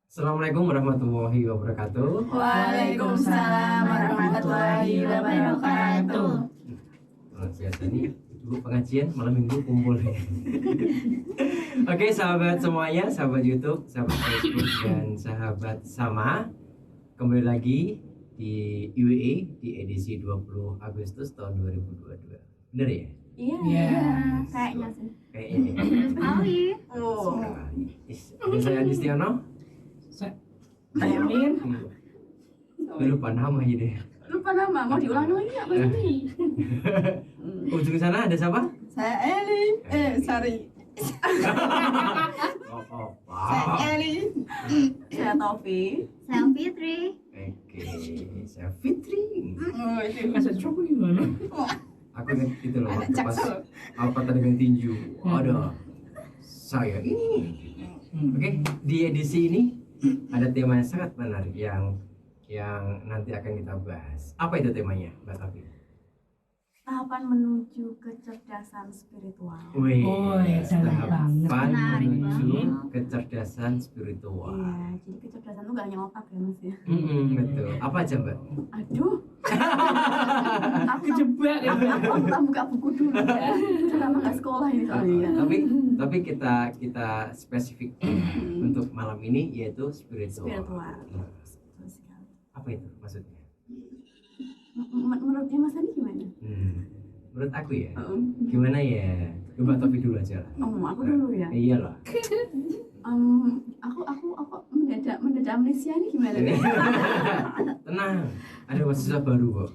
Assalamualaikum warahmatullahi wabarakatuh. Waalaikumsalam warahmatullahi wabarakatuh. Biasa nih dulu pengajian malam minggu kumpul. Oke, sahabat semuanya, sahabat YouTube, sahabat Facebook, dan sahabat Sama, kembali lagi di UWE di edisi 20 Agustus tahun 2022. Bener ya? Iya, kayaknya sih. Kayaknya. Sekali. Ada saya Adistiono. Saya Min. Lupa nama ya deh. Lupa nama, mau diulang lagi nggak Mas Min? Ujung sana ada siapa? Saya Eli. Sorry. Oh, Saya Eli. Saya Tofi. Saya Fitri. Oke, saya Fitri. Oh, itu Masa coba gimana? Aku ingat itu loh, anak waktu pas Jaksel. Alpata dengan tinju. Ada saya ini. Oke, di edisi ini ada tema yang sangat menarik yang nanti akan kita bahas. Apa itu temanya, Mbak Tafi? Tahapan menuju kecerdasan spiritual. Wih, dalam banget. tahapan Menarik menuju banget. kecerdasan spiritual. Iya, jadi kecerdasan itu nggak hanya otak ya Mas ya. Betul. Apa aja, Mbak? Aduh. Aku Kejebak ya. aku tak buka buku dulu ya. Udah lama nggak sekolah ini soalnya. Tapi kita spesifik untuk malam ini yaitu spiritual. Spiritual. Betul sekali. Apa itu maksudnya? Menurutnya Mas Andi gimana? Menurut aku ya, gimana ya? Coba Taufik dulu aja lah. Aku dulu ya. Iyalah. Aku mendadak amnesia ini gimana nih? Tenang, ada mahasiswa baru kok.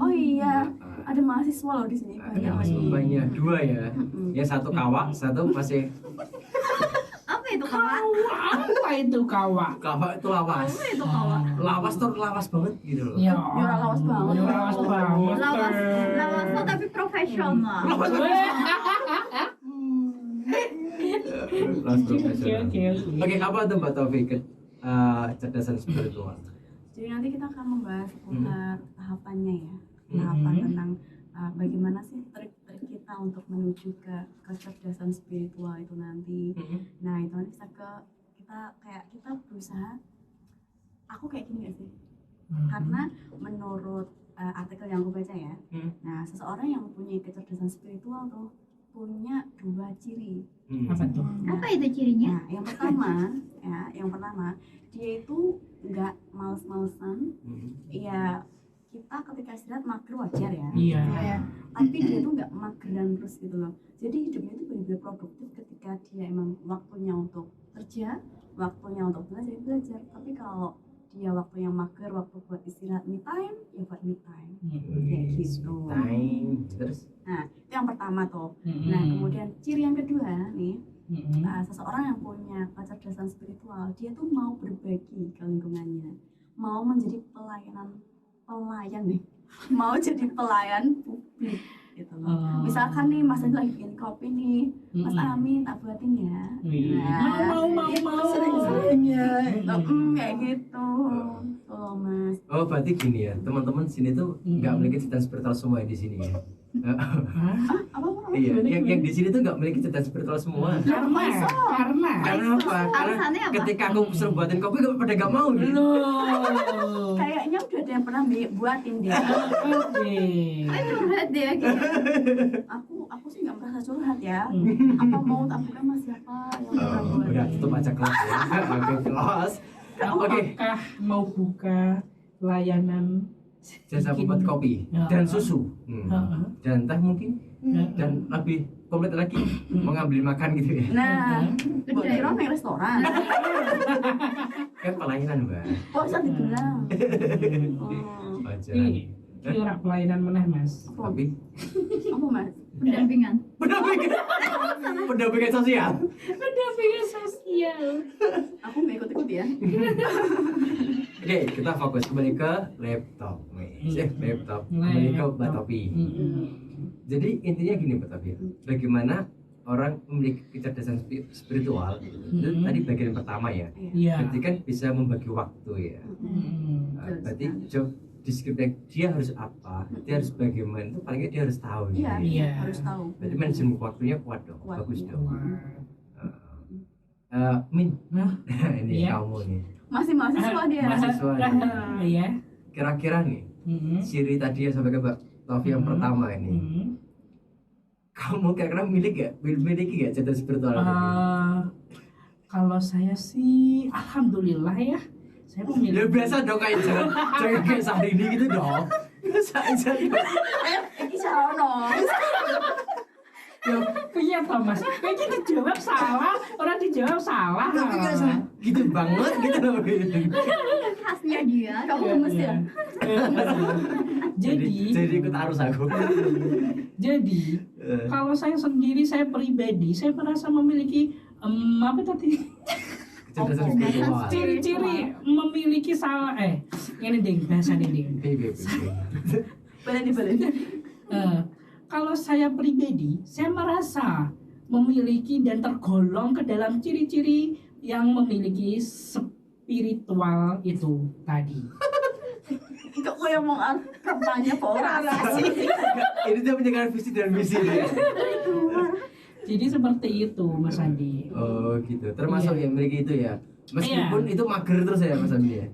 Oh iya, ada mahasiswa loh di sini. Ada Banyak mahasiswa lagi. banyak, dua ya. Ya satu kawak, satu masih Apa itu kawan? Apa itu kawa? kawak itu lawas. Apa itu kawan? Lawas tuh lawas banget gitu loh. Ya, Yora lawas banget. Yora lawas banget. Lawas tapi profesional. Lawas profesional. Oke. Oke, apa tuh Mbak Taufik kecerdasan spiritual? Jadi nanti kita akan membahas seputar tahapannya ya. Tahapan tentang bagaimana sih trik-trik kita untuk menuju ke kecerdasan spiritual itu nanti. Nah itu nanti kita berusaha. Aku kayak gini gak sih? Karena menurut artikel yang aku baca ya, nah seseorang yang mempunyai kecerdasan spiritual tuh punya dua ciri. Apa tuh? Apa itu cirinya? Nah, yang pertama dia itu nggak males-malesan. Ya kita ketika istirahat mager wajar ya. Iya. Tapi dia tuh nggak mageran terus gitu loh. Jadi hidupnya itu benar-benar produktif ketika dia emang waktunya untuk kerja, waktunya untuk belajar. Tapi kalau dia waktu yang mager, waktu buat istirahat me time, ya buat me time. Kayak gitu. Time terus. Nah, itu yang pertama tuh. Nah, kemudian ciri yang kedua nih, seseorang yang punya kecerdasan spiritual, dia tuh mau berbagi ke lingkungannya, mau menjadi pelayan nih, mau jadi pelayan publik gitu loh. Misalkan nih Mas Andi lagi bikin kopi nih, Mas Amin tak buatin ya. Mau. Sering-sering ya, kayak gitu. Tuh Mas. Oh, berarti gini ya, teman-teman sini tuh nggak memiliki cerita spiritual semua di sini ya. Apa? Iya, yang di sini tuh nggak memiliki cerita spiritual semua. Karena Karena apa? Karena Alasannya apa? ketika aku suruh buatin kopi, pada nggak mau gitu. Loh. Kayaknya udah ada yang pernah buatin deh. Oke. Curhat dia gitu. Aku sih nggak merasa curhat ya. Apa mau tak buka Mas siapa yang pernah buatin? Udah tutup aja kelas ya. Oke, kelas. Oke, Apakah mau buka layanan jasa buat kopi dan susu, dan teh mungkin, dan lebih komplit lagi mengambil makan gitu ya. Nah, buat kira main restoran. Kan pelayanan Mbak. Kok bisa dibilang? Aja. Ini kira pelayanan meneh Mas. Tapi Apa Mas? Pendampingan. pendampingan sosial. Pendampingan sosial. Aku nggak ikut-ikut ya. Oke, kita fokus kembali ke laptop. Laptop. Kembali ke Mbak Topi. Jadi intinya gini Mbak Topi. Bagaimana orang memiliki kecerdasan spiritual itu tadi bagian pertama ya. Iya. Berarti kan bisa membagi waktu ya. Berarti job deskripsi dia harus apa, dia harus bagaimana, itu paling nggak dia harus tahu gitu. Iya, Iya. harus tahu. Berarti manajemen waktunya kuat dong, Kuat, bagus iya. dong. Min, Nah, ini iya. kamu nih. Masih mahasiswa dia. Mahasiswa. Iya. Kira-kira nih, Mm-mm. ciri tadi yang sampai ke Mbak Tofi yang pertama ini, Mm-mm. kamu kira-kira miliki gak cerita spiritual ini? Kalau saya sih, alhamdulillah ya, saya Ya memiliki. biasa dong kayak jangan kayak sehari ini gitu dong. Biasa aja dong. Iki sarono. Ya, iya toh mas, kayaknya dijawab salah, orang dijawab salah. Tapi gak salah, gitu banget gitu loh. Khasnya dia. Kamu gemes ya? Jadi ikut arus aku. Jadi Eh, kalau saya sendiri, saya pribadi, saya merasa memiliki apa tadi? Kecerdasan spiritual. Ciri-ciri memiliki salah ini ding bahasa ding. Bebe. Boleh. Kalau saya pribadi, saya merasa memiliki dan tergolong ke dalam ciri-ciri yang memiliki spiritual itu tadi. Kok gue mau kampanye polarisasi. Ini dia menjaga visi dan misi dia. Jadi seperti itu, Mas Andi. Oh gitu. Termasuk Iya. yang memiliki itu ya. Meskipun itu mager terus ya Mas Andi ya.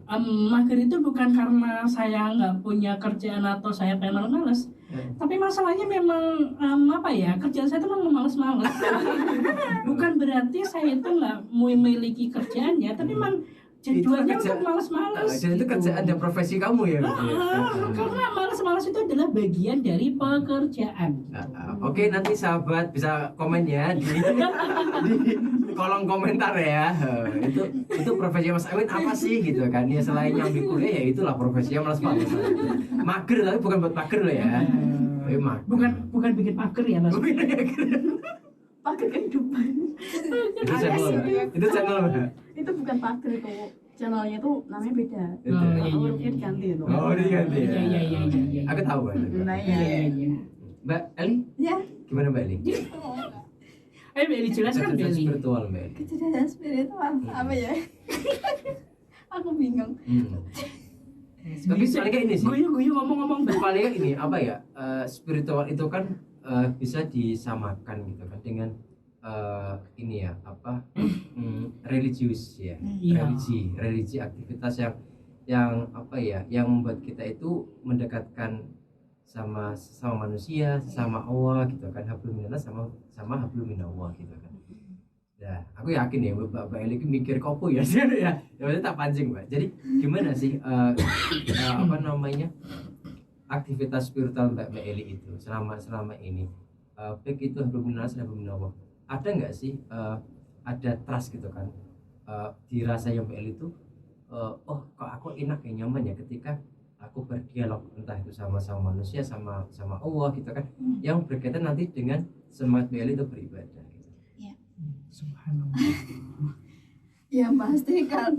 Mager itu bukan karena saya nggak punya kerjaan atau saya pengen males, tapi masalahnya memang apa ya, kerjaan saya itu memang males-males. Bukan berarti saya itu nggak memiliki kerjaannya, tapi memang jadwalnya untuk males-males. Dan itu gitu. kerjaan dan profesi kamu ya. gitu ya? Karena males-males itu adalah bagian dari pekerjaan. Oke, nanti sahabat bisa komen ya di kolom komentar ya. Itu profesi Mas Awin apa sih gitu kan? Ya selain nyambi kuliah ya itulah profesinya males-males. Mager tapi bukan buat mager loh ya. Mager. Bukan bikin mager ya Mas. Pakai kehidupan. Itu channel. Itu channel. Itu bukan pager itu. Channelnya itu namanya beda. Itu. Oh, iya, Kalau iya, rupiah diganti itu. Oh, diganti ya. Iya. Aku tahu Mbak. Nah Iya, ya. iya. Mbak Eli, Ya, gimana Mbak Eli? Beli jelaskan Kecerdasan Beli. spiritual Mbak Eli. kecerdasan spiritual apa ya? Aku bingung. Tapi paling kayak ini sih. Guyu ngomong-ngomong Mbak. Paling kayak ini apa ya? Spiritual itu kan bisa disamakan gitu kan dengan ini ya apa religius ya, Iya. religi aktivitas yang apa ya, yang membuat kita itu mendekatkan sama manusia, sama Allah gitu kan, hablum minallah sama hablum minallah gitu kan. Ya, aku yakin ya Mbak Eli mikir kopo ya sih ya. Ya maksudnya tak pancing Mbak. Jadi gimana sih apa namanya aktivitas spiritual Mbak Eli itu selama ini baik itu hablum minallah sama hablum minallah. Ada nggak sih ada trust gitu kan dirasa yang Mbak Eli itu oh kok aku enak ya, nyaman ya ketika aku berdialog entah itu sama manusia sama Allah gitu kan, yang berkaitan nanti dengan semangat Mbak Eli itu beribadah gitu. Subhanallah. Ya pasti kan.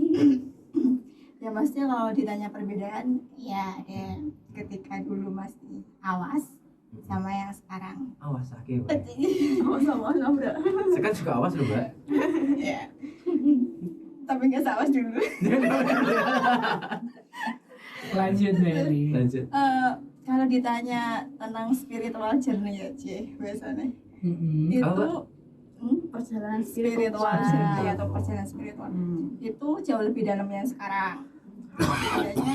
Ya pasti kalau ditanya perbedaan, ya ada ketika dulu masih awas sama yang sekarang. Awas akhir Mbak. Sama bro. Sekarang juga awas loh Mbak. Ya. Tapi nggak seawas dulu. Lanjut Beli. Lanjut. Kalau ditanya tentang spiritual journey ya C biasanya Mm-mm. itu Apa? Perjalanan spiritual spiritual. journey atau perjalanan spiritual itu jauh lebih dalam yang sekarang. Adanya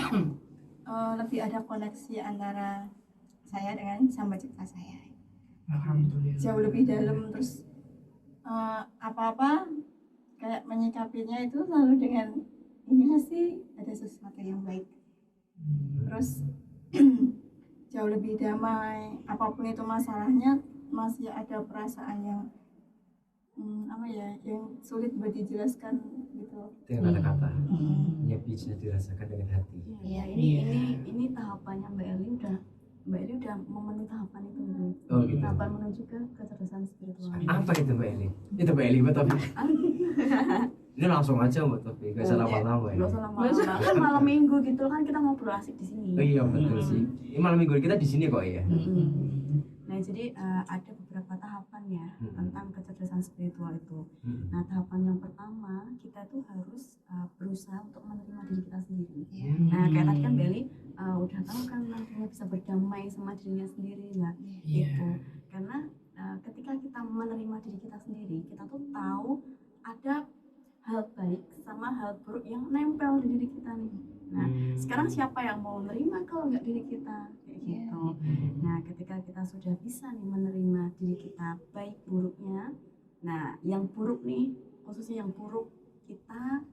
lebih ada koneksi antara saya dengan sama cipta saya. Alhamdulillah. Jauh lebih dalam, terus apa-apa kayak menyikapinya itu selalu dengan ini pasti ada sesuatu yang baik, terus jauh lebih damai, apapun itu masalahnya masih ada perasaan yang apa ya, yang sulit buat dijelaskan gitu. Dengan kata-kata ya bisa dirasakan dengan hati. Iya, ini tahapannya Mbak Eli udah memenuhi tahapan itu gitu. Oh gitu. Tahapan menuju ke kecerdasan spiritual. Apa itu Mbak Eli? Itu Mbak Eli Mbak Topi. Ini langsung aja Mbak Topi, gak usah lama-lama ya. Gak usah lama-lama. Kan malam minggu gitu kan kita ngobrol asik di sini. Oh iya betul sih. Ini malam minggu kita di sini kok ya. Nah jadi ada beberapa tahapan ya tentang kecerdasan spiritual itu. Hmm. Nah tahapan yang pertama kita tuh harus berusaha untuk menerima diri kita sendiri. Nah kayak tadi kan Beli udah tahu kan nantinya bisa berdamai sama dirinya sendiri lah. Iya. Gitu. Karena ketika kita menerima diri kita sendiri, kita tuh tahu ada hal baik sama hal buruk yang nempel di diri kita nih. Nah, sekarang siapa yang mau menerima kalau nggak diri kita kayak gitu. Nah, ketika kita sudah bisa nih menerima diri kita baik buruknya, nah yang buruk nih, khususnya yang buruk kita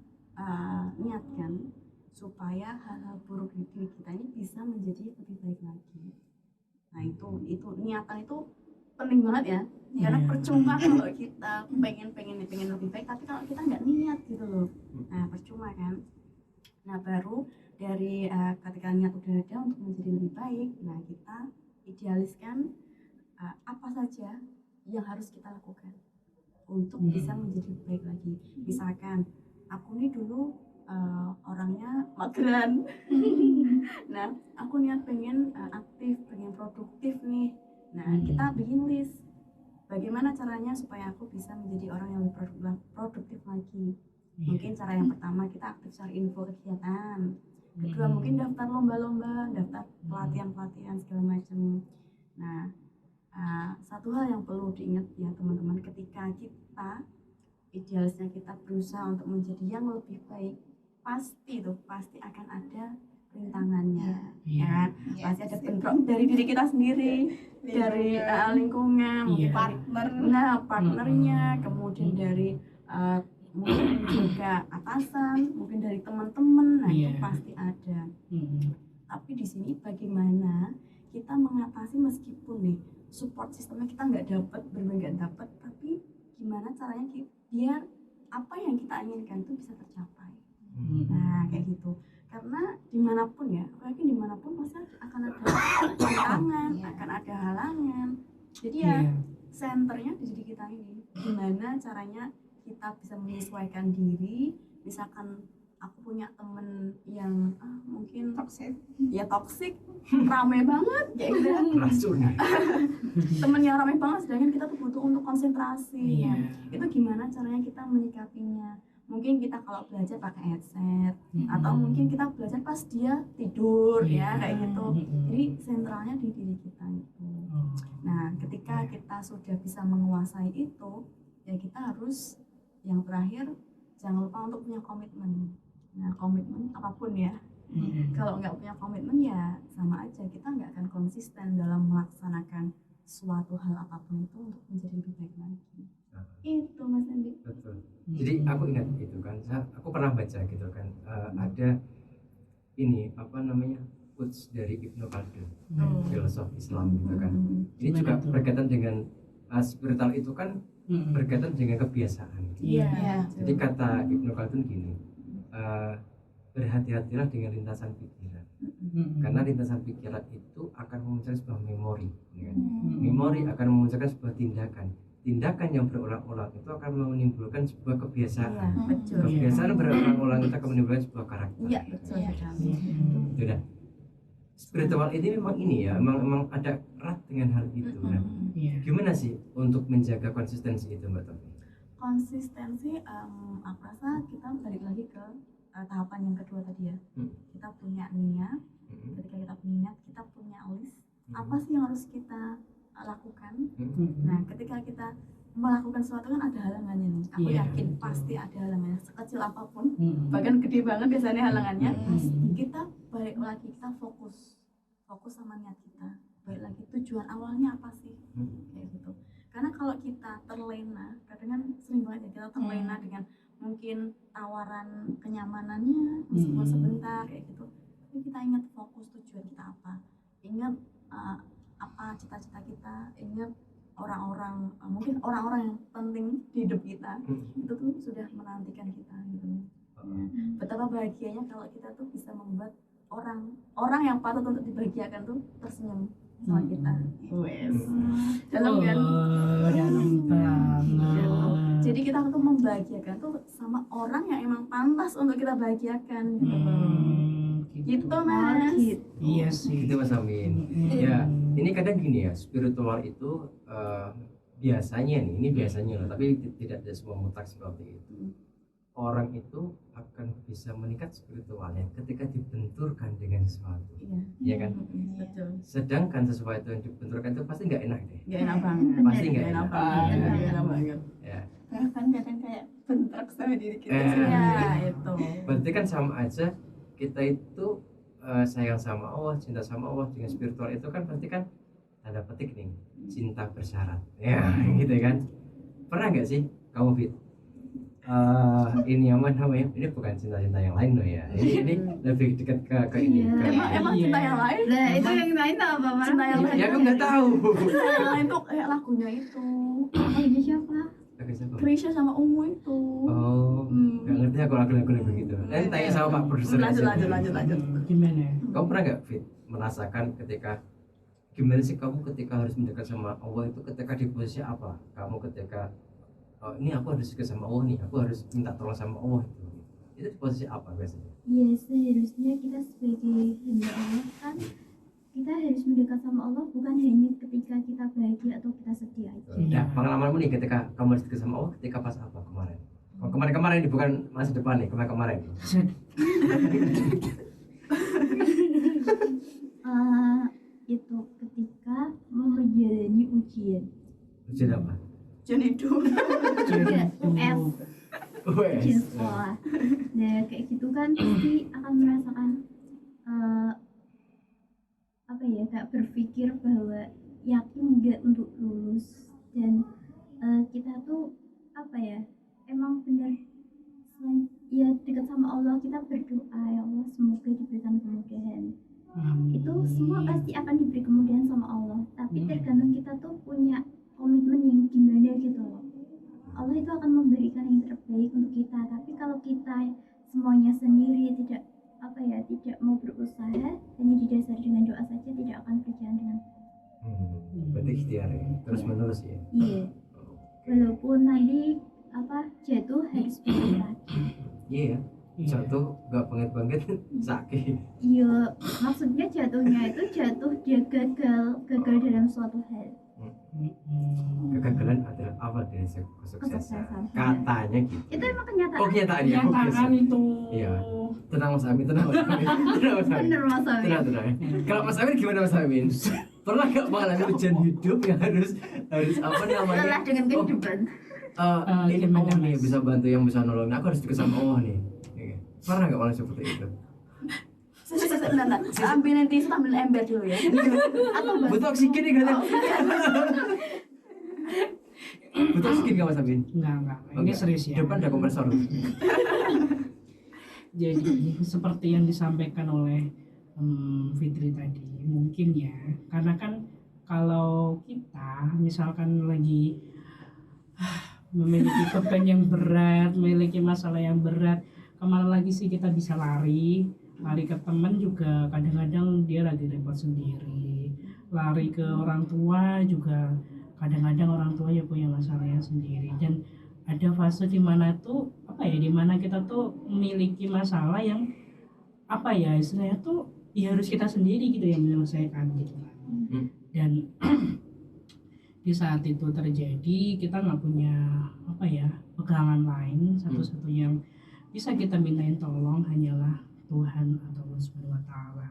niatkan supaya hal-hal buruk di diri kita ini bisa menjadi lebih baik lagi. Nah, itu niatan itu penting banget ya. Karena percuma kalau kita pengen lebih baik, tapi kalau kita nggak niat gitu loh, nah percuma kan. Nah, baru dari ketika niat udah ada untuk menjadi lebih baik, nah kita idealiskan apa saja yang harus kita lakukan untuk bisa menjadi lebih baik lagi. Misalkan aku nih dulu orangnya mageran. Nah, aku niat pengen aktif, pengen produktif nih. Nah, kita bikin list bagaimana caranya supaya aku bisa menjadi orang yang lebih produktif lagi. Mungkin cara yang pertama kita aktif cari info kegiatan. Kedua mungkin daftar lomba-lomba, daftar pelatihan-pelatihan segala macam. Nah, satu hal yang perlu diingat ya teman-teman, ketika kita idealisnya kita berusaha untuk menjadi yang lebih baik, pasti akan ada rintangannya, ya kan? Pasti ada bentrok dari diri kita sendiri, dari lingkungan, mungkin partnernya, kemudian dari mungkin juga atasan, mungkin dari teman-teman, nah itu pasti ada. Tapi di sini bagaimana kita mengatasi meskipun nih support sistemnya kita nggak dapat, benar-benar nggak dapat, tapi gimana caranya biar apa yang kita inginkan itu bisa tercapai. Nah, kayak gitu. Karena dimanapun ya, aku yakin dimanapun pasti akan ada tantangan, akan ada halangan. Jadi ya senternya di diri kita ini. Gimana caranya kita bisa menyesuaikan diri. Misalkan aku punya temen yang mungkin toksik, rame banget kayak gitu. Temen yang rame banget, sedangkan kita tuh butuh untuk konsentrasi. Ya. Itu gimana caranya kita menyikapinya? Mungkin kita kalau belajar pakai headset, atau mungkin kita belajar pas dia tidur, ya kayak gitu. Jadi sentralnya di diri kita itu. Nah, ketika kita sudah bisa menguasai itu, ya kita harus yang terakhir jangan lupa untuk punya komitmen. Nah, komitmen apapun ya. Kalau nggak punya komitmen ya sama aja, kita nggak akan konsisten dalam melaksanakan suatu hal apapun itu untuk menjadi lebih baik lagi. Itu Mas Andi. Betul. Jadi aku ingat itu kan, aku pernah baca gitu kan, ada ini apa namanya quotes dari Ibnu Khaldun, filosof Islam gitu kan. Ini juga berkaitan dengan spiritual itu kan berkaitan dengan kebiasaan. Jadi kata Ibnu Khaldun gini, berhati-hatilah dengan lintasan pikiran, karena lintasan pikiran itu akan memunculkan sebuah memori, ya kan? Memori akan memunculkan sebuah tindakan yang berulang-ulang itu akan menimbulkan sebuah kebiasaan. Kebiasaan berulang-ulang itu akan menimbulkan sebuah karakter. Iya, betul sekali. Sudah. Spiritual ini memang ini ya, memang ada erat dengan hal itu. Nah, gimana sih untuk menjaga konsistensi itu, Mbak Topi? Konsistensi, aku rasa kita balik lagi ke tahapan yang kedua tadi ya. Kita punya niat. Ketika kita punya niat, kita punya list. Apa sih yang harus kita lakukan? Nah, ketika kita melakukan sesuatu kan ada halangannya nih. Aku yakin pasti ada halangannya, sekecil apapun, bahkan gede banget biasanya halangannya. Kita balik lagi, kita fokus sama niat kita. Balik lagi tujuan awalnya apa sih? Kayak gitu. Karena kalau kita terlena, kadang kan sering banget ya kita terlena dengan mungkin tawaran kenyamanannya meskipun sebentar kayak gitu. Tapi kita ingat fokus tujuan kita apa. Ingat apa cita-cita kita, ingat orang-orang mungkin orang-orang yang penting di hidup kita itu tuh sudah menantikan kita gitu. Betapa bahagianya kalau kita tuh bisa membuat orang yang patut untuk dibahagiakan tuh tersenyum sama kita. Dalam kan? Dalam banget. Jadi kita tuh membahagiakan tuh sama orang yang emang pantas untuk kita bahagiakan gitu. Gitu Mas. Iya sih. Gitu Mas Amin. Ya, ini kadang gini ya, spiritual itu biasanya nih, ini biasanya loh, tapi tidak ada semua mutlak seperti itu. Orang itu akan bisa meningkat spiritualnya ketika dibenturkan dengan sesuatu. Iya kan? Betul. Sedangkan sesuatu yang dibenturkan itu pasti nggak enak deh. Nggak enak banget. Pasti nggak enak. Nggak enak banget. Ya. Bahkan kadang kayak bentrok kontrak sama diri kita Eh. sendiri. Ya itu. Berarti kan sama aja kita itu sayang sama Allah, cinta sama Allah dengan spiritual itu kan berarti kan tanda petik nih cinta bersyarat. Ya, gitu kan. Pernah nggak sih kamu Fit? Ini apa namanya? Ini bukan cinta-cinta yang lain loh ya. Ini lebih dekat ke ini. Iya. Ke, Emang Iya. cinta yang lain? Nah, itu yang lain apa, Mas? Cinta yang lain. ya aku nggak tahu. Cinta yang lain tuh kayak lagunya itu. Lagunya siapa? Oke, siapa? Krisya sama Ungu itu. Oh, nggak ngerti aku lagu-lagu begitu. Tanya sama Pak produser. Lanjut, aja. lanjut. Gimana ya? Kamu pernah nggak Fit merasakan ketika gimana sih kamu ketika harus mendekat sama Allah itu ketika di posisi apa? Kamu ketika ini aku harus dekat sama Allah nih, aku harus minta tolong sama Allah itu di posisi apa biasanya? Ya, seharusnya kita sebagai hamba Allah kan kita harus mendekat sama Allah bukan hanya ketika kita bahagia atau kita sedih aja. Iya. Nah, pengalamanmu nih ketika kamu harus dekat sama Allah ketika pas apa kemarin? Oh, kemarin ini bukan masa depan nih, kemarin. Itu ketika mau menjalani ujian. Ujian apa? Jadi itu. Ujian US. Wes. Ujian sekolah. Nah, kayak gitu kan pasti akan merasakan apa ya, kayak berpikir bahwa yakin nggak untuk lulus, dan kita tuh apa ya, emang benar ya dekat sama Allah, kita berdoa ya Allah semoga diberikan kemudahan. Itu semua pasti akan diberi kemudahan sama Allah, tapi tergantung kita tuh punya komitmen yang gimana gitu loh. Allah itu akan memberikan yang terbaik untuk kita, tapi kalau kita semuanya sendiri tidak apa ya, tidak mau berusaha, hanya didasari dengan doa saja, tidak akan berjalan dengan Berarti ikhtiar ya, terus menerus ya. iya. Walaupun nanti apa jatuh harus bangkit lagi. Iya, jatuh gak bangkit sakit. Iya, maksudnya jatuhnya itu jatuh dia gagal dalam suatu hal. Kegagalan adalah awal dari kesuksesan. Kesuksesan. Katanya gitu. Itu emang kenyataan. Oh kenyataannya. Oke, Kenyataan siap. itu. Iya. Tenang Mas Amin, tenang Mas Amin. Tenang Mas Amin. Bener Mas Amin. Tenang. Kalau Mas Amin gimana Mas Amin? Pernah gak mengalami ujian hidup yang harus apa namanya? Lelah dengan kehidupan. Ini Gimana, Allah nih Mas? bisa bantu yang bisa nolong. Aku harus dekat sama Allah nih. Iya. Pernah gak malah seperti itu? Bentar. Ambil nanti sambil ember dulu ya. Atau Butuh oksigen nih kan? Butuh oksigen gak Mas Amin? Enggak. Ini Oke. serius ya. Depan ada kompresor. Jadi seperti yang disampaikan oleh Fitri tadi, mungkin ya, karena kan kalau kita misalkan lagi memiliki beban yang berat, memiliki masalah yang berat, kemana lagi sih kita bisa lari ke teman juga, kadang-kadang dia lagi repot sendiri, lari ke orang tua juga, kadang-kadang orang tua ya punya masalahnya sendiri, dan ada fase dimana tuh apa ya, dimana kita tuh memiliki masalah yang apa ya, istilahnya tuh ya harus kita sendiri gitu yang menyelesaikan gitu kan. Dan di saat itu terjadi kita nggak punya apa ya, pegangan lain, satu-satunya yang bisa kita mintain tolong hanyalah Tuhan atau Allah Subhanahu wa Ta'ala.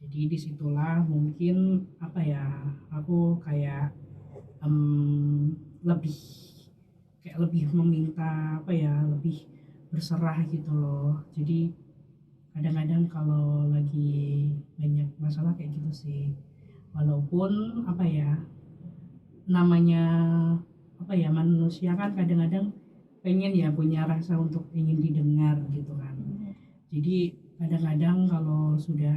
Jadi disitulah mungkin apa ya, aku kayak lebih meminta apa ya, lebih berserah gitu loh. Jadi kadang-kadang kalau lagi banyak masalah kayak gitu sih, walaupun apa ya, namanya apa ya, manusia kan kadang-kadang pengen ya punya rasa untuk ingin didengar gitu kan. Jadi kadang-kadang kalau sudah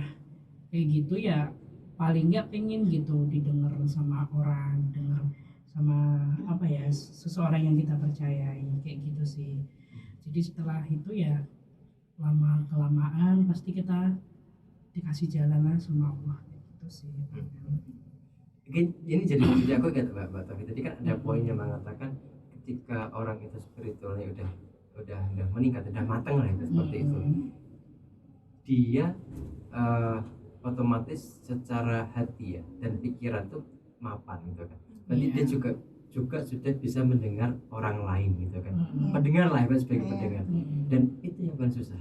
kayak gitu ya paling nggak pengen gitu didengar sama orang, dengar sama apa ya, seseorang yang kita percayai kayak gitu sih. Jadi setelah itu ya lama kelamaan pasti kita dikasih jalan lah sama Allah gitu sih. Ini jadi aku ingat Mbak Taufik tadi kan ada poin yang mengatakan ketika orang itu spiritualnya udah meningkat, udah matang lah itu seperti itu, dia otomatis secara hati ya dan pikiran tuh mapan gitu kan. Berarti dia juga sudah bisa mendengar orang lain gitu kan. Pendengar lah ya, sebagai pendengar. Dan itu yang paling susah.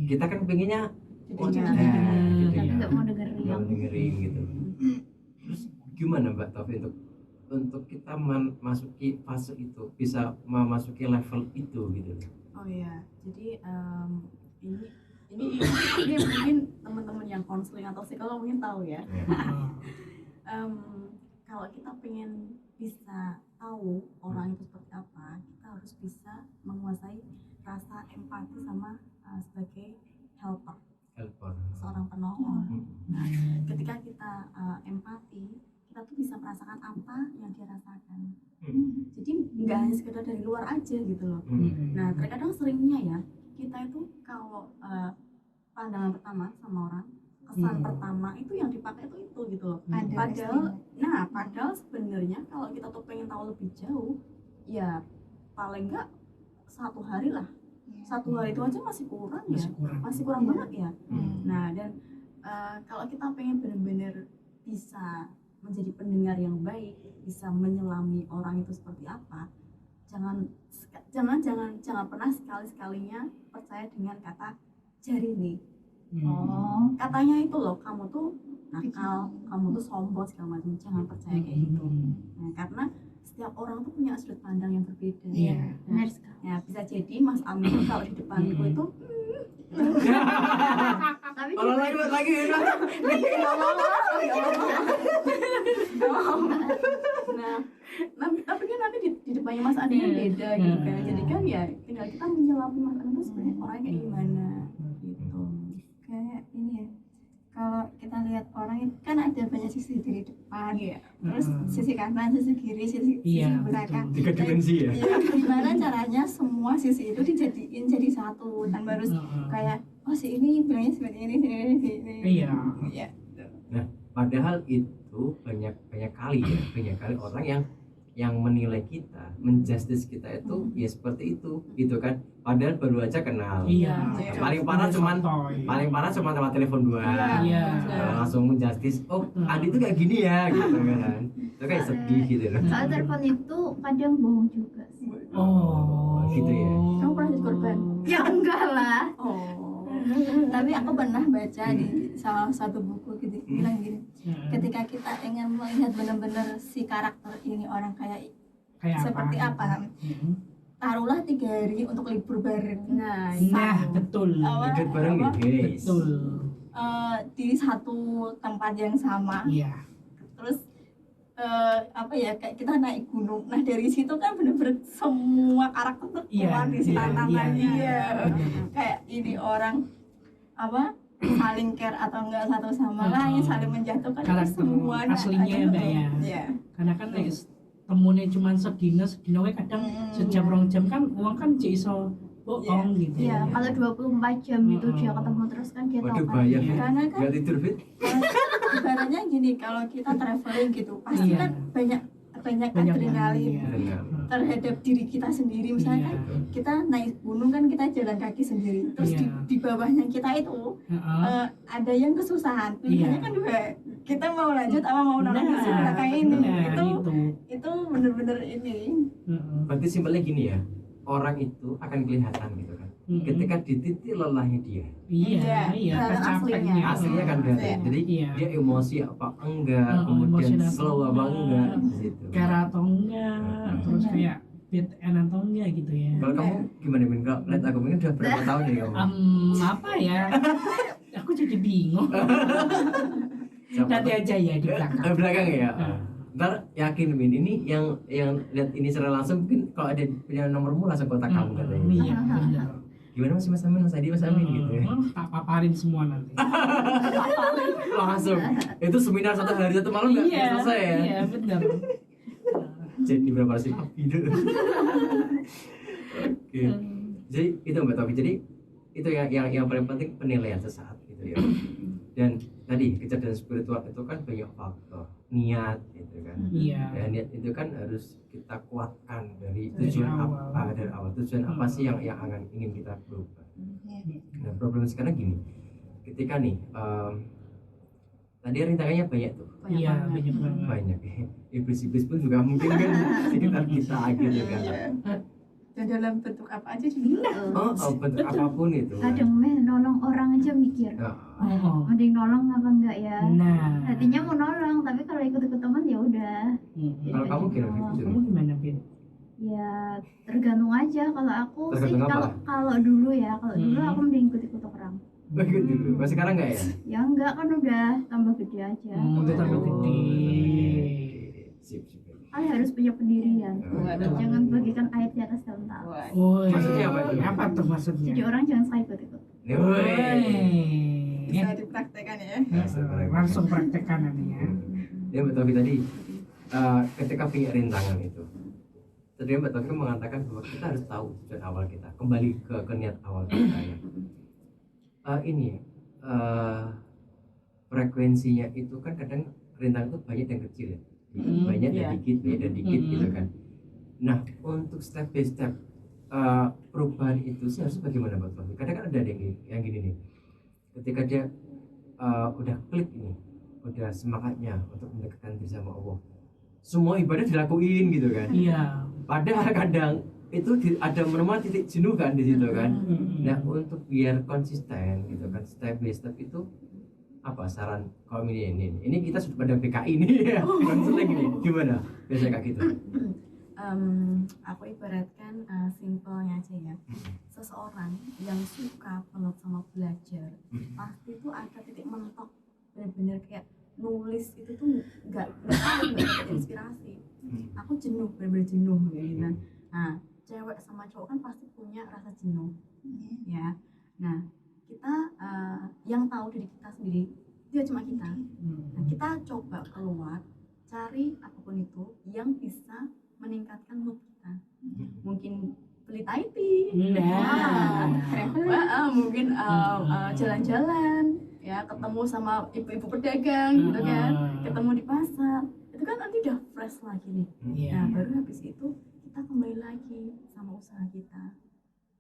Kita kan pengennya Tapi nggak mau dengerin. nggak dengerin gitu. Terus gimana Mbak Taufik untuk untuk kita memasuki fase itu, bisa memasuki level itu gitu. Oh iya, jadi ini mungkin teman-teman yang konseling atau psikolog mungkin tahu ya. Kalau kita pengen bisa tahu orang itu seperti apa, kita harus bisa menguasai rasa empati sama sebagai helper, seorang penolong. Nah, ketika kita empati, kita tuh bisa merasakan apa yang dia rasakan. Jadi nggak hanya sekedar dari luar aja gitu loh. Nah, terkadang seringnya ya kita itu kalau pandangan pertama sama orang, kesan pertama itu yang dipakai itu gitu loh. Padahal sebenarnya kalau kita tuh pengen tahu lebih jauh, ya paling nggak 1 hari lah. 1 hari itu aja masih kurang ya, masih kurang banget ya. Nah, dan kalau kita pengen benar-benar bisa menjadi pendengar yang baik, bisa menyelami orang itu seperti apa, jangan pernah sekali-sekalinya percaya dengan kata jari nih. Katanya itu loh, kamu tuh nakal, kamu tuh sombong segala macam. Jangan percaya kayak gitu. Nah, karena setiap orang tuh punya sudut pandang yang berbeda. Benar sekali. Ya, bisa jadi Mas Amin kalau di depanku itu Tapi Kalau lagi nah, tapi kan nanti di depannya Mas Andi kan beda gitu kan. Jadi kan ya tinggal kita menyelami Mas Andi itu sebenarnya orangnya kayak gimana gitu. Kayak ini ya, kalau kita lihat orang itu kan ada banyak sisi dari depan, terus sisi kanan, sisi kiri, sisi belakang. 3 dimensi ya. Gimana caranya semua sisi itu dijadiin jadi satu, tanpa harus kayak oh si ini bilangnya seperti ini, si ini. Iya. Nah, padahal itu banyak kali orang yang menilai kita, menjustice kita itu ya seperti itu, gitu kan. Padahal baru aja kenal. Paling parah cuman lewat telepon doang. Langsung menjustice, oh Adi tuh kayak gini ya, gitu kan. Itu kayak sedih gitu loh. soal telepon itu kadang bohong juga sih. Gitu ya. Kamu pernah jadi korban? Ya enggak lah. Tapi aku pernah baca di salah satu buku gitu, bilang gini, ketika kita ingin melihat benar-benar si karakter ini orang kayak seperti apa, taruhlah 3 hari untuk libur bareng. Nah, betul. Ikut bareng nih, guys. Betul. Di satu tempat yang sama. Terus kayak kita naik gunung. Nah, dari situ kan bener-bener semua karakter tuh keluar di tantangannya. Kayak ini orang saling care atau enggak satu sama lain, saling menjatuhkan, karakter semua aslinya Mbak ya. Karena kan temunya cuma segini wae kadang sejam 2 jam kan uang kan iso bohong gitu. Iya, kalau 24 jam itu dia ketemu terus kan dia tahu Waduh, kan. bayar. Karena kan Nggak tidur, Fit. ibaratnya gini, kalau kita traveling gitu pasti kan banyak adrenalin terhadap diri kita sendiri. Misalnya kan kita naik gunung kan kita jalan kaki sendiri, terus di bawahnya kita itu ada yang kesusahan, pilihannya kan dua, kita mau lanjut apa mau nolongin si belakang ini. Itu bener-bener ini. Berarti simpelnya gini ya, orang itu akan kelihatan gitu kan. Ketika di titik lelahnya dia, aslinya kan kelihatan. Jadi dia emosi apa enggak, kemudian slow apa enggak di situ. Cara atau enggak, terus kayak fit and atau enggak gitu ya. Kalau kamu gimana, Min? Kalau lihat aku mungkin udah berapa tahun nih kamu? Apa ya? Aku jadi bingung. Nanti aja ya di belakang. Belakang ya. Ntar yakin, Min, ini yang lihat ini secara langsung mungkin kalau ada punya nomormu langsung kontak kamu katanya. Iya, benar. Gimana Mas Amin, Mas Adi, Mas Amin gitu ya. Tak paparin semua nanti. Langsung. Itu seminar 1 hari 1 malam nggak selesai ya? Iya, benar. Jadi berapa sih gitu. Oke. Jadi itu Mbak Taufik. Jadi itu yang paling penting penilaian sesaat gitu ya. Dan tadi kecerdasan spiritual itu kan banyak faktor, niat gitu kan. Dan niat itu kan harus kita kuatkan dari tujuan apa, dari awal tujuan apa sih yang ingin kita berubah. Nah, problem sekarang gini, ketika nih tadi rintangannya banyak tuh. Iya, banyak. Iblis pun juga mungkin kan sekitar kita gitu kan. dan dalam bentuk apa aja juga. Bentuk apapun itu. Kadang nolong orang aja mikir, Oh. mending nolong apa enggak ya. Nah, Hatinya mau nolong, tapi kalau ikut-ikut teman ya udah. Kalau kamu gimana gitu? kamu gimana, Bin? Ya tergantung aja. Kalau aku sih Tergantung apa? kalau dulu ya, kalau dulu aku mending ikut-ikut orang. Ikut dulu. Mas sekarang enggak ya? Ya enggak, kan udah tambah gede aja. Udah tambah gede. Sip. Kalian harus punya pendirian. Waduh. Jangan bagikan air di atas daun talas. Wah. Woi. Maksudnya apa itu? Apa tuh maksudnya? Jadi orang jangan suka ikut-ikut. Woi. Bisa dipraktekkan ya. Langsung praktekkan nanti ya. Ya Mbak Taufik tadi ketika punya rintangan itu, tadi Mbak Taufik mengatakan bahwa kita harus tahu tujuan awal kita, kembali ke niat awal kita ya. Frekuensinya itu kan kadang rintangan itu banyak dan kecil ya, banyak dan dikit gitu kan. Nah untuk step by step perubahan itu sih harus bagaimana Mbak Taufik? Kadang kan ada yang gini nih, ketika dia udah klik ini, udah semangatnya untuk mendekatkan diri sama Allah, semua ibadah dilakuin gitu kan. Iya. Padahal kadang itu ada menemukan titik jenuh kan di situ kan. Nah untuk biar konsisten gitu kan, step by step itu apa saran kalau ini kita sudah pada PKI ini ya, langsung lagi nih gimana biasanya kayak gitu? Aku ibaratkan simpelnya aja ya, seseorang yang suka banget sama belajar pasti itu ada titik mentok, benar-benar kayak nulis itu tuh nggak dapat inspirasi. Aku jenuh, benar-benar jenuh gitu kan. Nah cewek sama cowok kan pasti punya rasa jenuh ya. Nah kita yang tahu diri kita sendiri dia cuma kita. Nah kita coba keluar cari apapun itu yang bisa meningkatkan mood kita. Mungkin beli Taiti, mungkin jalan-jalan, ya ketemu sama ibu-ibu pedagang gitu kan, ketemu di pasar, itu kan nanti udah fresh lagi nih. Nah baru habis itu kita kembali lagi sama usaha kita,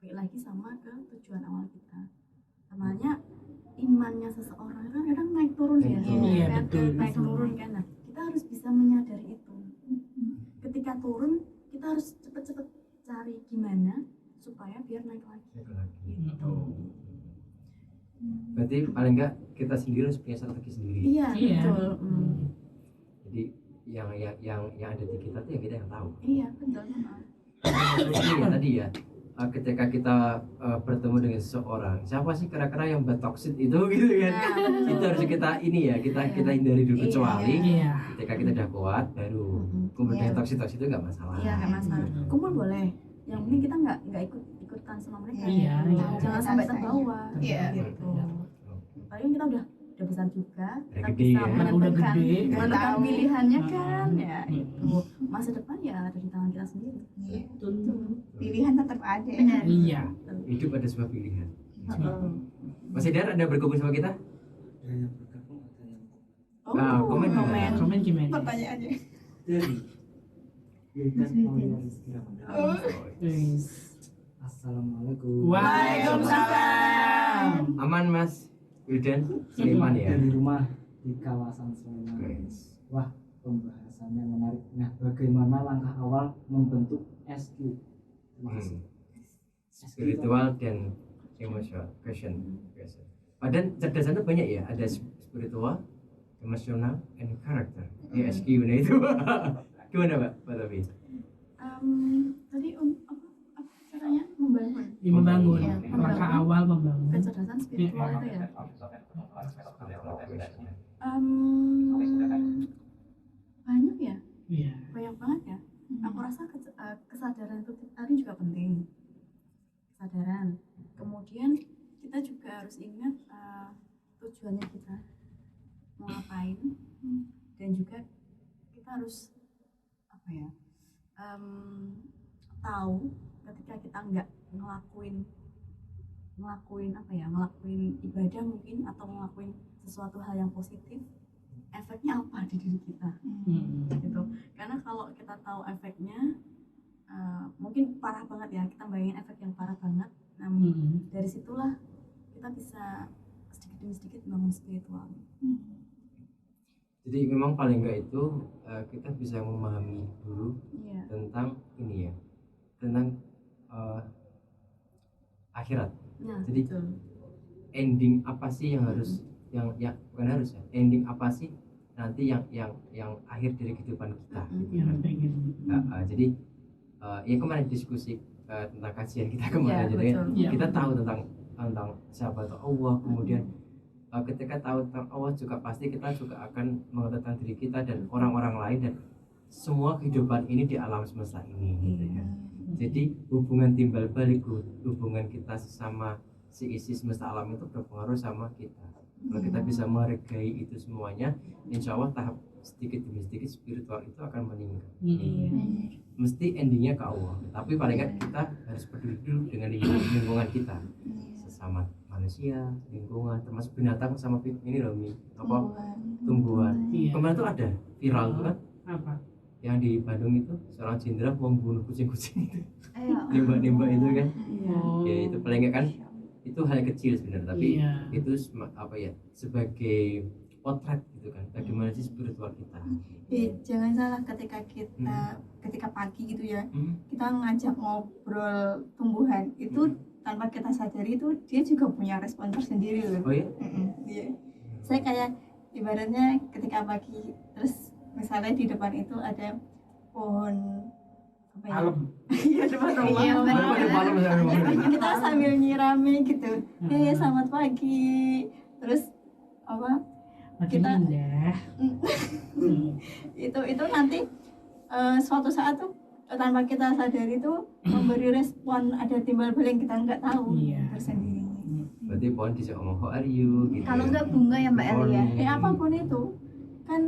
balik lagi sama ke tujuan awal kita. Namanya imannya seseorang kan kadang naik turun ya, Iya, kan? betul, Naik betul. turun kan. Nah, kita harus bisa menyadari itu. Ketika turun, kita harus cepet-cepet cari gimana supaya biar naik lagi. Gitu. Berarti paling enggak kita sendiri harus punya strategi sendiri. Iya, Iya. betul. Jadi yang ada di kita tuh yang kita yang tahu. Iya, betul. Ini ya tadi ya, ketika kita bertemu dengan seseorang, siapa sih kira-kira yang bertoksit itu gitu kan? Nah, Itu harus kita ini ya, kita hindari dulu, Iya. kecuali Iya. ketika kita udah kuat baru kumpul dengan toksit itu nggak masalah. Iya, nggak masalah. Kumpul boleh. Yang penting kita nggak ikutan sama mereka. Iya, iya. Jangan sampai terbawa. Iya. Gitu. Paling kita udah besar juga, kita gede bisa ya. Udah gede. menentukan Tahu. pilihannya kan, ya Hmm. itu. Masa depan ya ada di tangan kita sendiri. Betul. Pilihan tetap ada. Benar. Iya. Hidup ada sebuah pilihan. Heeh. Mas Hidar ada bergabung sama kita? Ada yang bergabung, ada yang Oh, Nah, komen. Komen gimana? Pertanyaannya. dari Mas Widan. Wis. Assalamualaikum. Waalaikumsalam. Aman Mas Wildan, Seliman ya. Dari rumah di kawasan Sleman. Guys. Wah, pembahasannya menarik. Nah, bagaimana langkah awal membentuk SQ? Terima kasih. Spiritual dan emosional question. Padahal cerdasan itu banyak ya, ada spiritual, emosional, and character. Ya SQ nah itu. Gimana Mbak Taufik? Tadi apa caranya membangun Membangun. Iya, Langkah awal membangun. kecerdasan spiritual itu ya. Banyak ya, Iya. banyak banget ya. Aku rasa kesadaran itu tadi juga penting. Kesadaran. Kemudian kita juga harus ingat tujuannya kita mau ngapain, dan juga kita harus apa ya, tahu ketika kita nggak ngelakuin ibadah mungkin atau ngelakuin sesuatu hal yang positif, efeknya apa di diri kita gitu. Karena kalau kita tahu efeknya mungkin parah banget ya, kita bayangin efek yang parah banget. Nah dari situlah kita bisa sedikit demi sedikit bangun spiritual. Jadi memang paling enggak itu kita bisa memahami dulu Iya. tentang ini ya, tentang akhirat. Nah, Jadi betul. ending apa sih yang harus yang bukan harus ya, ending apa sih nanti yang akhir dari kehidupan kita. Yang kayak gitu. Jadi ya kemarin diskusi tentang kajian kita kemarin, Iya, jadi betul. Iya. kita tahu tentang siapa itu Allah, kemudian ketika tahu tentang Allah juga pasti kita juga akan mengenalkan diri kita dan orang-orang lain dan semua kehidupan ini di alam semesta ini gitu ya. Jadi hubungan timbal balik, hubungan kita sesama si isi semesta alam itu berpengaruh sama kita. Kalau kita bisa menghargai itu semuanya, insya Allah tahap sedikit demi sedikit spiritual itu akan meningkat. Mesti endingnya ke Allah. Tapi paling nggak kita harus peduli dulu dengan lingkungan kita, sesama manusia, lingkungan, termasuk binatang sama ini loh, apa tumbuhan. Iya. Kemarin tuh ada viral tuh kan, Apa? yang di Bandung itu seorang jenderal membunuh kucing-kucing itu, Ayo. nembak-nembak itu kan. Oh. Ya itu paling nggak kan itu hal kecil sebenarnya, tapi Iya. itu apa ya, sebagai potret gitu kan, bagaimana sih spiritual kita. Jangan salah ketika pagi gitu ya, kita ngajak ngobrol tumbuhan itu tanpa kita sadari itu dia juga punya respon tersendiri loh. Oh ya? Iya. Saya kayak ibaratnya ketika pagi terus misalnya di depan itu ada pohon apa ya? Palem. Iya, depan rumah. Iya, benar. Ada malam misalnya. Kita sambil nyirami gitu. Selamat pagi. Terus apa? Makin Kita- indah. Itu nanti suatu saat tuh tanpa kita sadari tuh memberi respon, ada timbal balik yang kita nggak tahu Iya. tersendiri. Berarti pohon bisa ngomong how are you gitu. Kalau enggak bunga ya Mbak Eli ya. Apapun itu kan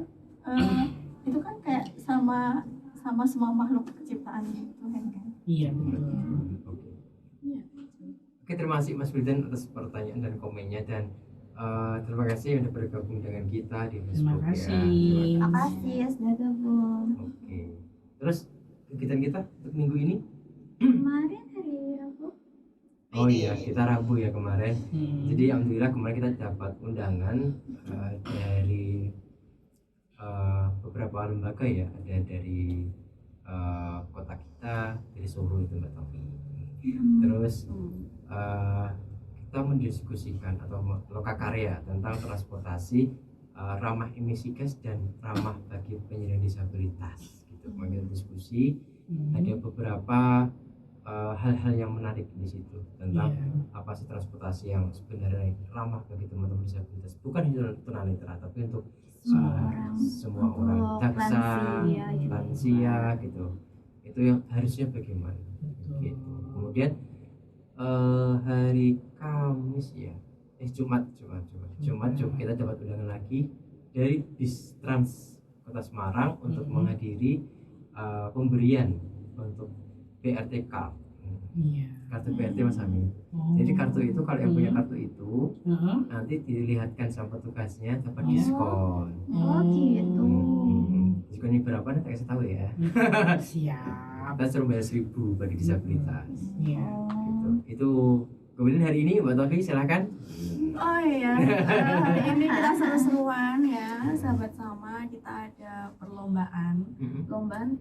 itu kan kayak sama semua makhluk ciptaan Tuhan kan. Iya betul. Oke. Oke, terima kasih Mas Wildan atas pertanyaan dan komennya, dan terima kasih sudah bergabung dengan kita di Facebook. kasih. Ya. Makasih ya sudah gabung. Oke. Terus kegiatan kita untuk minggu ini? Kemarin hari Rabu. Oh iya, kita Rabu ya kemarin. Jadi alhamdulillah kemarin kita dapat undangan dari beberapa lembaga ya, ada dari kota kita, dari Solo itu Mbak Taufik. Terus kita mendiskusikan atau lokakarya tentang transportasi ramah emisi gas dan ramah bagi penyandang disabilitas gitu. Kemarin kita diskusi, ada beberapa hal-hal yang menarik di situ tentang apa sih transportasi yang sebenarnya ramah bagi teman-teman disabilitas, bukan hanya tunanetra tapi untuk semua orang, Untuk daksa, lansia, lansia gitu. Itu yang harusnya bagaimana gitu. Kemudian hari Kamis ya, Jumat kita dapat undangan lagi dari bis Trans Kota Semarang untuk menghadiri pemberian untuk BRT card. Iya. Kartu BRT Mas Amin. Jadi kartu itu kalau yang punya kartu itu nanti dilihatkan sama petugasnya dapat diskon. Oh gitu. Diskonnya berapa nanti kasih tahu ya. Siap. Kita suruh bayar 1.000 bagi disabilitas. Iya. Gitu. Itu kemudian hari ini Mbak Taufik silakan. Oh iya, hari ini kita seru-seruan ya, sahabat sama, kita ada perlombaan,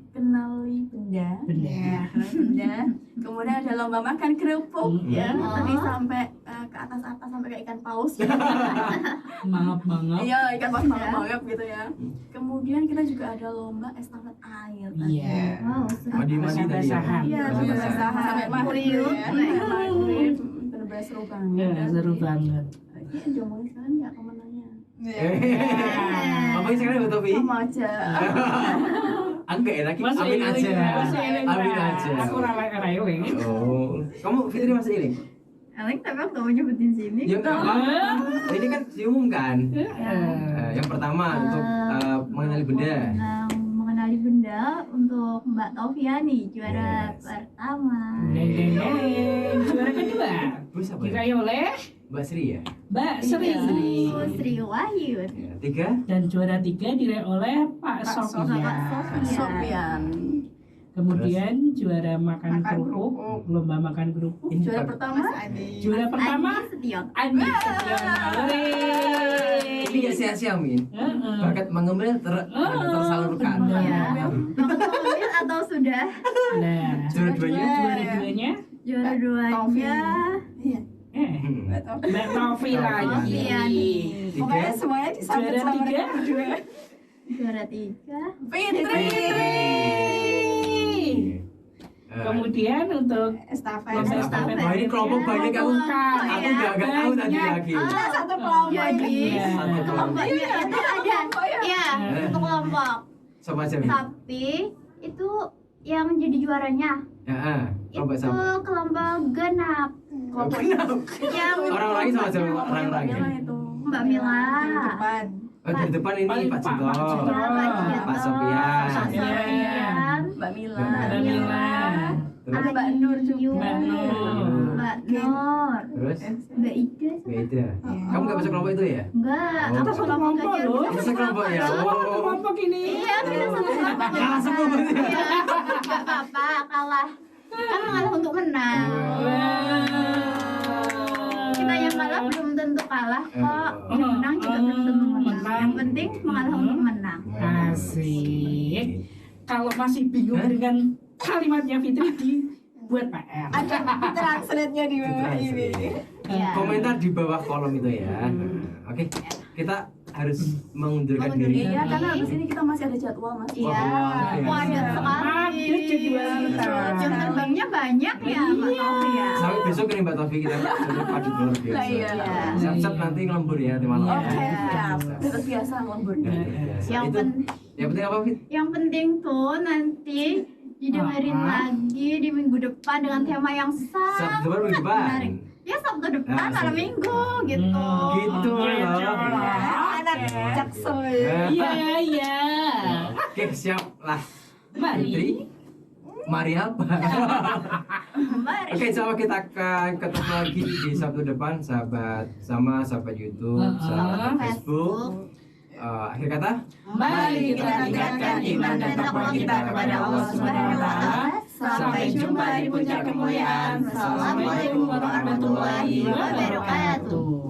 kenali benda, Benda. kenali benda. Kemudian ada lomba makan kerupuk ya, tadi sampai ke atas sampai ke ikan paus. Mangap. Iya, ikan paus mangap gitu ya. Kemudian kita juga ada lomba estafet air. Iya. Wow, seru. Mandi tadi ya. Basah-basahan. Iya, sampai maghrib ya, sampai maghrib. Bener-bener seru banget. Ya, seru banget. Ini diomongin sekarang nggak pemenangnya? Apa yang sekarang Mbak Taufik? Sama aja. Enggak ya, lagi Masih amin iling, aja. masih iling, Amin Mbak. aja. Aku ralewe. Oh, kamu Fitri masih iling? Eleng tapi aku gak mau nyebutin sini. Ya enggak apa-apa. Ini kan diumumkan. Yang pertama untuk mengenali benda. Mengenali benda untuk Mbak Taufiani juara Yes. pertama. Juara kedua Terus apa ya? diraih oleh Mbak Sri ya? Mbak Sri. Sri Wahyu. Ya, 3. Dan juara 3 diraih oleh Pak Sofian. Sofian. Kemudian juara makan kerupuk, kerupuk. lomba makan kerupuk. Ini Juara Pak- pertama Juara pertama Andi Setiok. Andi Setiawana. ini gak sia-sia Min. Bakat mengemil tersalurkan. benar. Ya. Mau ambil atau sudah? Nah, Juara duanya juara duanya Juara duanya Iya. Mbak Tofi. Mbak Tofi lagi. Tiga. Pokoknya semuanya disambut Juara sama tiga. mereka berdua. juara 3 Fitri. Kemudian untuk Estafet. Estafet. Wah, ini kelompok banyak aku. Aku nggak tahu tadi lagi. Kita satu kelompok jadi ini. Satu kelompok. kelompoknya itu ada ya satu kelompok Sama aja. Mi? tapi itu yang jadi juaranya Ya, kelompok itu sama. kelompok genap Kelompok yang orang-orangnya sama aja orang-orangnya. Mbak Mila Di depan. Oh, di depan ini Paling Pak Pak Cito, Cito. Pak Sofian, Pak Sofian, Mbak Mila. Mbak Mila. terus Ada Mbak Nur juga. Ayu, Mbak Nur. Mbak Nur, terus Mbak Ida sama- beda. Kamu nggak masuk kelompok itu ya? enggak Oh. aku Kita satu kelompok aja. loh. Kita Satu kelompok ya? loh. Oh. Kelompok ini. Iya kita satu kelompok Kalah semua berarti ya? Iya, nggak apa-apa kalah kan mengalah untuk menang kita yang kalah belum tentu kalah kok yang menang juga belum tentu menang yang penting mengalah untuk menang Asik. Kalau masih bingung dengan kalimatnya Fitri dibuat PR. Ada translate-nya di bawah ini. ya Komentar di bawah kolom itu ya. Oke, kita harus mengundurkan diri. Iya, karena habis ini kita masih ada jadwal Mas. iya Wah, padat sekali Padat jadwalnya. jam terbangnya banyak ya Mbak Novi ya Sampai besok ini Mbak Taufik kita sudah padat luar biasa. Nah, iya. Siap-siap nanti ngelembur ya di malam. Oke, Ya. siap. Seperti biasa lembur. Ya, biasa. yang Itu yang penting apa, Fit? yang penting tuh nanti didengerin lagi di minggu depan dengan tema yang Sabtu sangat minggu depan. menarik ya Sabtu depan Ah, malam Sabtu. minggu gitu Gitu Gitu. loh. Anak jaksel ya. Iya, iya. Oke, siap lah. Mari. Fitri. Mari apa? Mari. Oke, sama kita akan ketemu lagi di Sabtu depan, sahabat YouTube, sahabat Facebook. Akhir kata, Mari kita tingkatkan iman dan takwa kita kepada Allah Subhanahu wa taala. Sampai jumpa di puncak kemuliaan. Assalamualaikum warahmatullahi wabarakatuh.